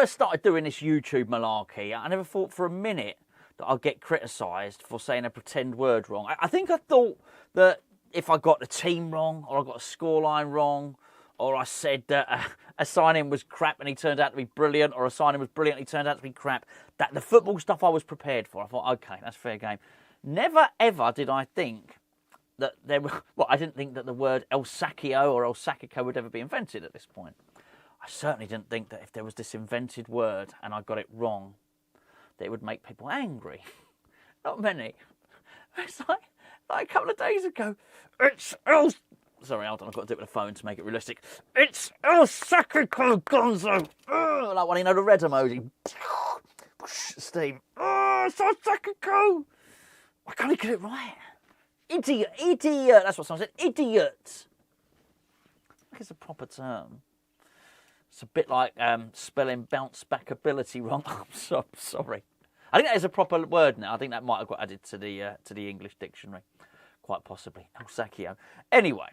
first started doing this YouTube malarkey, I never thought for a minute that I'd get criticised for saying a pretend word wrong. I think I thought that if I got the team wrong, or I got a scoreline wrong, or I said that a signing was crap and he turned out to be brilliant, or a signing was brilliant and he turned out to be crap, that the football stuff I was prepared for. I thought, okay, that's fair game. Never ever did I think that there were... Well, I didn't think that the word El Sacchio or El Sacchico would ever be invented at this point. I certainly didn't think that if there was this invented word and I got it wrong, that it would make people angry. Not many. It's like a couple of days ago, it's El... Sorry, hold on, I've got to do it with a phone to make it realistic. It's El Sacchico Gonzo. Like one, the red emoji. Steam. It's El Sacchico. Why can't he get it right? Idiot. That's what someone said. Idiot. I think it's a proper term. It's a bit like spelling bounce back ability wrong. I'm so sorry. I think that is a proper word now. I think that might have got added to the English dictionary. Quite possibly. El Sacchio. Anyway.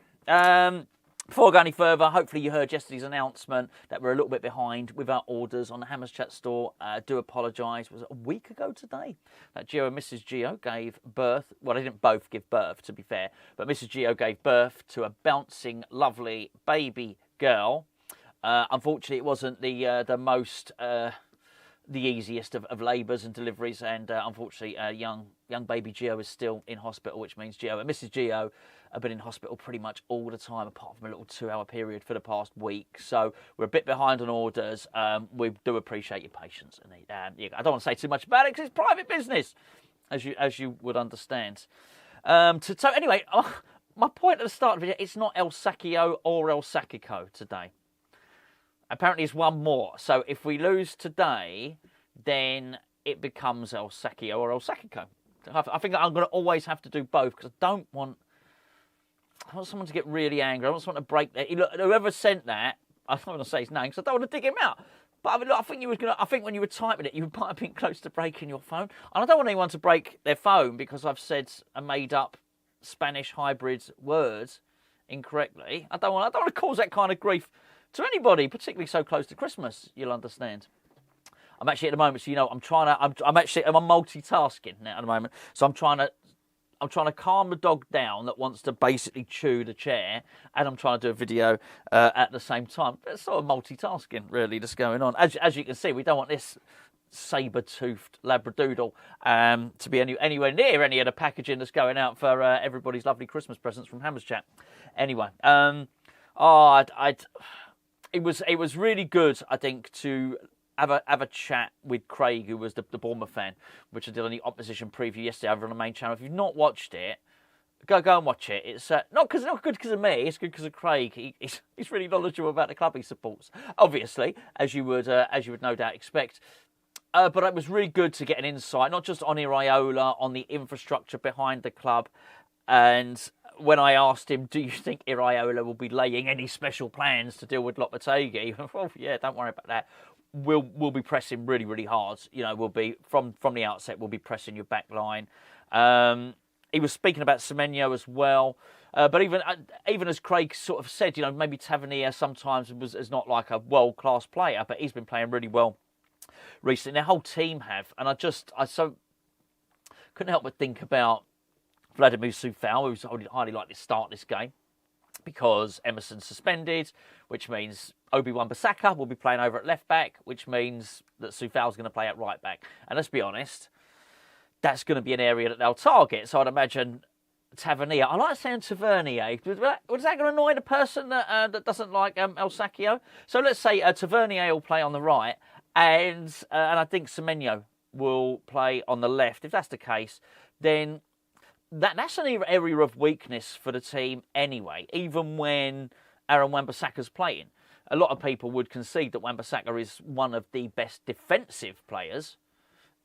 Before I go any further, hopefully you heard yesterday's announcement that we're a little bit behind with our orders on the Hammers Chat store. Do apologise. It was a week ago today that Gio and Mrs. Gio gave birth. Well, they didn't both give birth, to be fair, but Mrs. Gio gave birth to a bouncing, lovely baby girl. Unfortunately, it wasn't the most... the easiest of labours and deliveries, and unfortunately, young baby Gio is still in hospital, which means Gio and Mrs. Gio have been in hospital pretty much all the time, apart from a little 2-hour period for the past week. So we're a bit behind on orders. We do appreciate your patience, and I don't want to say too much about it because it's private business, as you would understand. So anyway, my point at the start of the video, it's not El Sacchio or El Sacchico today. Apparently it's one more. So if we lose today, then it becomes El Sacchio or El Sacchico. I think I'm going to always have to do both because I don't want someone to get really angry. I don't want someone to break their... Look, whoever sent that, I don't want to say his name because I don't want to dig him out. But I mean, look, I think when you were typing it, you might have been close to breaking your phone. And I don't want anyone to break their phone because I've said a made-up Spanish hybrid words incorrectly. I don't want to cause that kind of grief to anybody, particularly so close to Christmas, you'll understand. I'm actually at the moment, so I'm multitasking now at the moment. So I'm trying to calm the dog down that wants to basically chew the chair, and I'm trying to do a video at the same time. It's sort of multitasking, really, that's going on. As you can see, we don't want this saber-toothed Labradoodle to be anywhere near any of the packaging that's going out for everybody's lovely Christmas presents from Hammers Chat. Anyway, It was really good, I think, to have a chat with Craig, who was the Bournemouth fan, which I did on the opposition preview yesterday over on the main channel. If you've not watched it, go and watch it. It's not good because of me. It's good because of Craig. He's really knowledgeable about the club he supports, obviously, as you would no doubt expect. But it was really good to get an insight, not just on Iraola, on the infrastructure behind the club, and when I asked him, do you think Iraola will be laying any special plans to deal with Lopetegui? Oh, yeah, don't worry about that. We'll be pressing really, really hard. We'll be, from the outset, we'll be pressing your back line. He was speaking about Semenyo as well. But even as Craig sort of said, maybe Tavernier sometimes is not like a world-class player, but he's been playing really well recently. The whole team have. And I so couldn't help but think about Vladimir Soufal, who's highly likely to start this game because Emerson's suspended, which means Wan-Bissaka will be playing over at left back, which means that Soufal's going to play at right back. And let's be honest, that's going to be an area that they'll target. So I'd imagine Tavernier. I like saying Tavernier. Was that going to annoy the person that doesn't like El Sacchio? So let's say Tavernier will play on the right, and I think Semenyo will play on the left. If that's the case, then that's an area of weakness for the team anyway, even when Aaron Wan-Bissaka's playing. A lot of people would concede that Wan-Bissaka is one of the best defensive players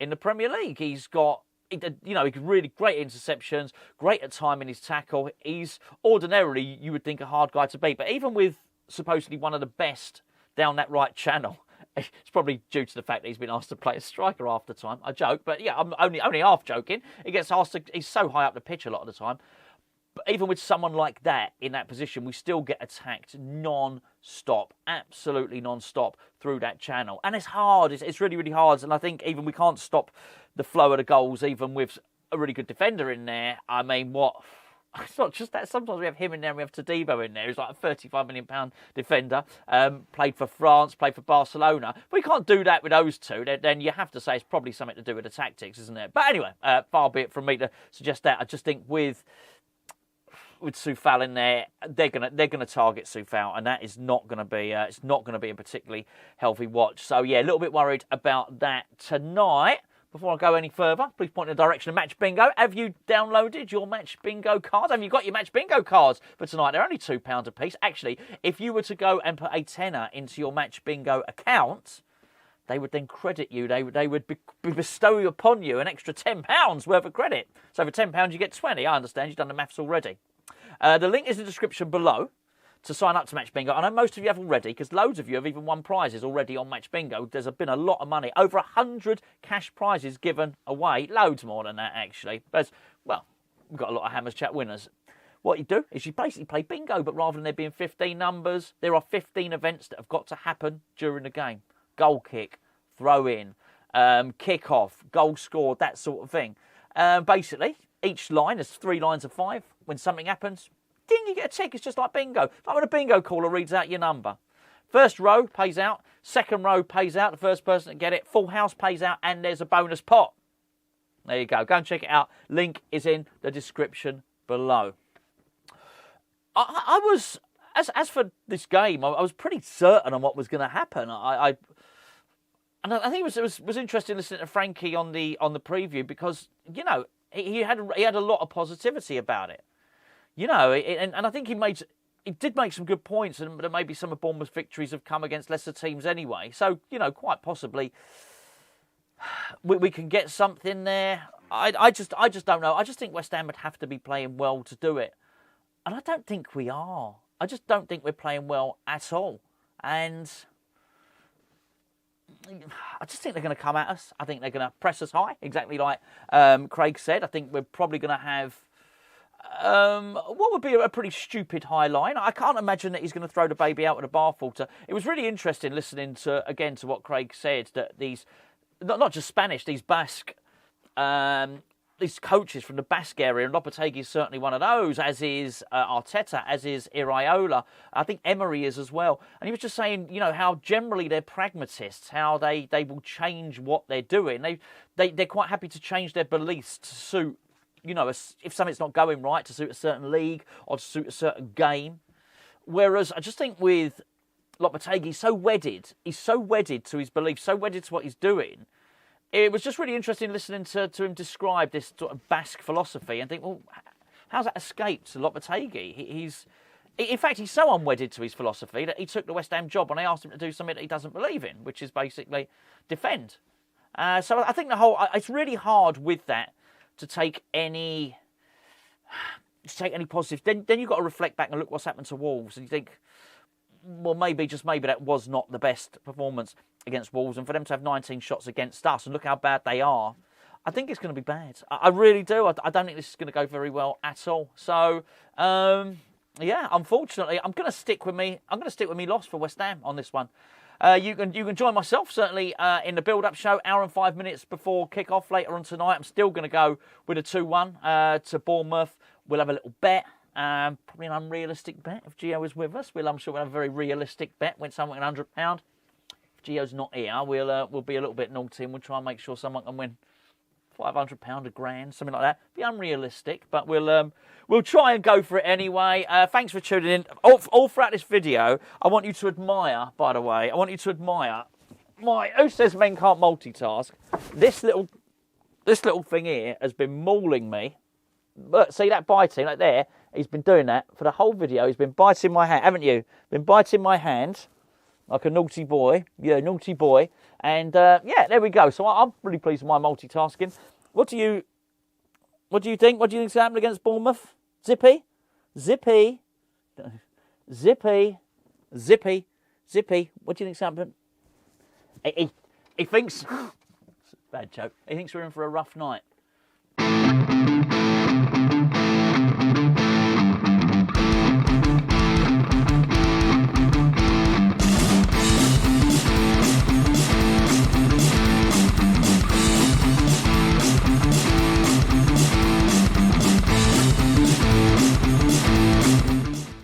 in the Premier League. He's got, really great interceptions, great at timing his tackle. He's ordinarily, you would think, a hard guy to beat. But even with supposedly one of the best down that right channel, it's probably due to the fact that he's been asked to play a striker half the time. I joke, but yeah, I'm only half joking. He gets asked he's so high up the pitch a lot of the time. even with someone like that in that position, we still get attacked non-stop, absolutely non-stop through that channel. And it's hard. It's really, really hard. And I think even we can't stop the flow of the goals, even with a really good defender in there. I mean, what? It's not just that. Sometimes we have him in there and we have Todibo in there. He's like a £35 million defender. Played for France, played for Barcelona. If we can't do that with those two, then you have to say it's probably something to do with the tactics, isn't it? But anyway, far be it from me to suggest that. I just think with Soufal in there, they're gonna target Soufal, and that is not gonna be it's not gonna be a particularly healthy watch. So yeah, a little bit worried about that tonight. Before I go any further, please point in the direction of Match Bingo. Have you downloaded your Match Bingo cards? Have you got your Match Bingo cards for tonight? They're only £2 a piece. Actually, if you were to go and put a tenner into your Match Bingo account, they would then credit you. They would bestow upon you an extra £10 worth of credit. So for £10 you get 20. I understand you've done the maths already. The link is in the description below to sign up to Match Bingo. I know most of you have already, because loads of you have even won prizes already on Match Bingo. There's been a lot of money. Over 100 cash prizes given away. Loads more than that, actually. But, well, we've got a lot of Hammers Chat winners. What you do is you basically play bingo, but rather than there being 15 numbers, there are 15 events that have got to happen during the game. Goal kick, throw in, kick off, goal scored, that sort of thing. Basically, each line is 3 lines of 5. When something happens, ding, you get a tick. It's just like bingo. Like when a bingo caller reads out your number. First row pays out. Second row pays out. The first person to get it. Full house pays out. And there's a bonus pot. There you go. Go and check it out. Link is in the description below. I was, as for this game, I was pretty certain on what was going to happen. And I think it was interesting listening to Frankie on the preview, because, you know, he had a lot of positivity about it. You know, and I think he did make some good points, and maybe some of Bournemouth's victories have come against lesser teams anyway. So, you know, quite possibly we can get something there. I just don't know. I just think West Ham would have to be playing well to do it. And I don't think we are. I just don't think we're playing well at all. And I just think they're going to come at us. I think they're going to press us high, exactly like Craig said. I think we're probably going to have what would be a pretty stupid high line. I can't imagine that he's going to throw the baby out with the bathwater. It was really interesting listening to what Craig said, that these, not just Spanish, these Basque, these coaches from the Basque area, and Lopetegui is certainly one of those, as is Arteta, as is Iraola. I think Emery is as well. And he was just saying, you know, how generally they're pragmatists, how they will change what they're doing. They're quite happy to change their beliefs to suit, you know, if something's not going right, to suit a certain league or to suit a certain game. Whereas I just think with Lopetegui, he's so wedded to his beliefs, so wedded to what he's doing. It was just really interesting listening to him describe this sort of Basque philosophy and think, well, how's that escaped Lopetegui? In fact, he's so unwedded to his philosophy that he took the West Ham job when they asked him to do something that he doesn't believe in, which is basically defend. So I think it's really hard with that to take any positives. Then you've got to reflect back and look what's happened to Wolves, and you think, well, maybe that was not the best performance against Wolves, and for them to have 19 shots against us and look how bad they are, I think it's going to be bad. I really do. I don't think this is going to go very well at all. So yeah, unfortunately, I'm going to stick with me loss for West Ham on this one. You can join myself, certainly, in the build-up show, hour and 5 minutes before kick-off later on tonight. I'm still going to go with a 2-1 to Bournemouth. We'll have a little bet, probably an unrealistic bet if Gio is with us. I'm sure we'll have a very realistic bet, win someone £100. If Gio's not here, we'll be a little bit naughty and we'll try and make sure someone can win £500, £1,000, something like that. Be unrealistic, but we'll try and go for it anyway. Thanks for tuning in. All throughout this video, I want you to admire, by the way, who says men can't multitask? This little thing here has been mauling me. But see that biting, like there, he's been doing that for the whole video. He's been biting my hand, haven't you? Been biting my hand like a naughty boy. Yeah, naughty boy. And yeah, there we go. So I'm really pleased with my multitasking. What do you think? What do you think's happened against Bournemouth? Zippy. What do you think's happened? He thinks bad joke. He thinks we're in for a rough night.